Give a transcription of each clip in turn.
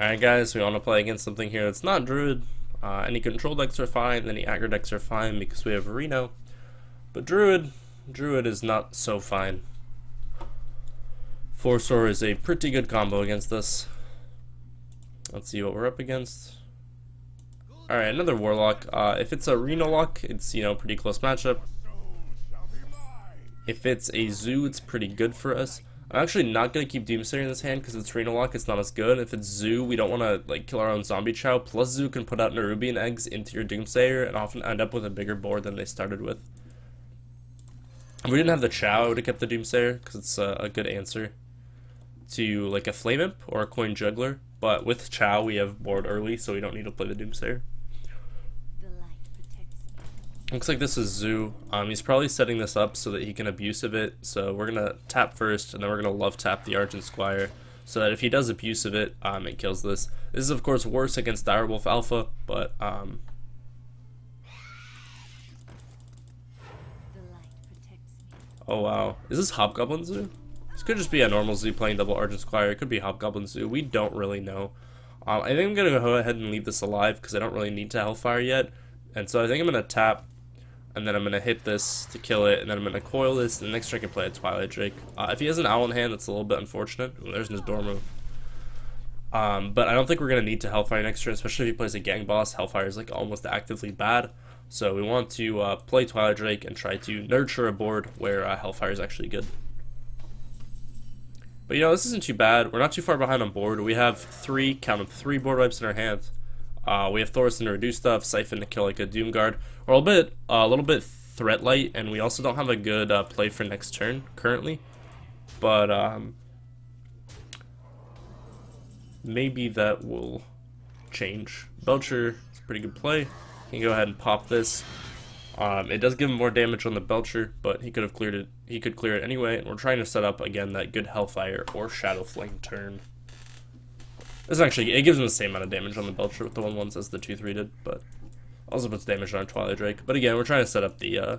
Alright guys, we want to play against something here that's not Druid. Any control decks are fine, any aggro decks are fine because we have Reno. But Druid is not so fine. Force is a pretty good combo against this. Let's see what we're up against. Alright, another Warlock. If it's a RenoLock, it's, pretty close matchup. If it's a Zoo, it's pretty good for us. I'm actually not going to keep Doomsayer in this hand because it's RenoLock, it's not as good. If it's Zoo, we don't want to kill our own zombie chow. Plus Zoo can put out Nerubian eggs into your Doomsayer and often end up with a bigger board than they started with. If we didn't have the chow, I would have kept the Doomsayer because it's a good answer to a Flame Imp or a Coin Juggler. But with chow, we have board early, so we don't need to play the Doomsayer. Looks like this is Zoo. He's probably setting this up so that he can abusive it. So we're gonna tap first, and then we're gonna love tap the Argent Squire, so that if he does abusive it, it kills this. This is of course worse against Direwolf Alpha, but oh wow, is this Hobgoblin Zoo? This could just be a normal Zoo playing double Argent Squire. It could be Hobgoblin Zoo. We don't really know. I think I'm gonna go ahead and leave this alive because I don't really need to Hellfire yet, and so I think I'm gonna tap. And then I'm going to hit this to kill it, and then I'm going to coil this, and the next turn I can play a Twilight Drake. If he has an Owl in hand, that's a little bit unfortunate. Ooh, there's his door move. But I don't think we're going to need to Hellfire next turn, especially if he plays a Gang Boss. Hellfire is almost actively bad. So we want to play Twilight Drake and try to nurture a board where Hellfire is actually good. But this isn't too bad. We're not too far behind on board. We have three board wipes in our hands. We have Thorson to reduce stuff, Siphon to kill a Doomguard. We're a little bit threat light, and we also don't have a good play for next turn currently. But maybe that will change. Belcher is a pretty good play. He can go ahead and pop this. It does give him more damage on the Belcher, but he could have cleared it. He could clear it anyway. And we're trying to set up again that good Hellfire or Shadow Flame turn. It gives him the same amount of damage on the Belcher with the 1/1s as the 2/3 did, but also puts damage on Twilight Drake. But again, we're trying to set up the,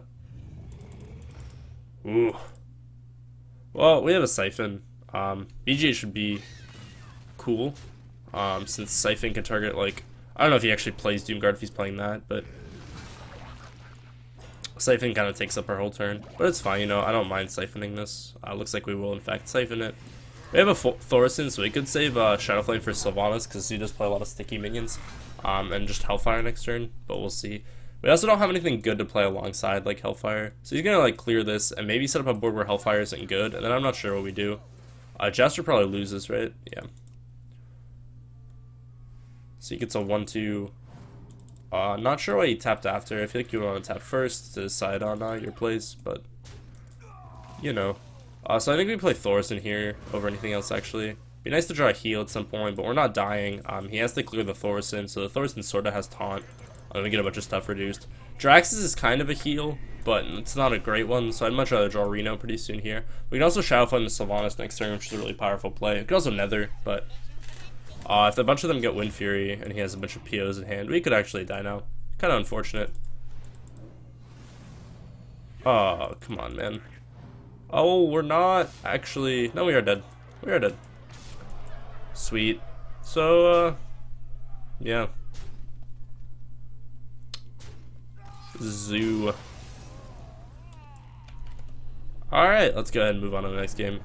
Ooh. Well, we have a Siphon. BGA should be cool, since Siphon can target, I don't know if he actually plays Doomguard if he's playing that, but Siphon kind of takes up our whole turn. But it's fine, I don't mind siphoning this. Looks like we will, in fact, siphon it. We have a Thorson, so we could save Shadow Flame for Sylvanas, because he does play a lot of sticky minions, and just Hellfire next turn, but we'll see. We also don't have anything good to play alongside, like Hellfire, so he's going to clear this, and maybe set up a board where Hellfire isn't good, and then I'm not sure what we do. Jester probably loses, right? Yeah. So he gets a 1/2. Not sure why he tapped after. I feel like you want to tap first to decide on your plays, but, so I think we play Thorson here over anything else, actually. Be nice to draw a heal at some point, but we're not dying. He has to clear the Thorson, so the Thorson sort of has taunt. We get a bunch of stuff reduced. Draxus is kind of a heal, but it's not a great one, so I'd much rather draw Reno pretty soon here. We can also Shadow Flame to Sylvanas next turn, which is a really powerful play. We could also Nether, but if a bunch of them get Wind Fury and he has a bunch of POs in hand, we could actually die now. Kind of unfortunate. Oh, come on, man. Oh, we're not actually. No, we are dead. We are dead. Sweet. So, yeah. Zoo. Alright, let's go ahead and move on to the next game.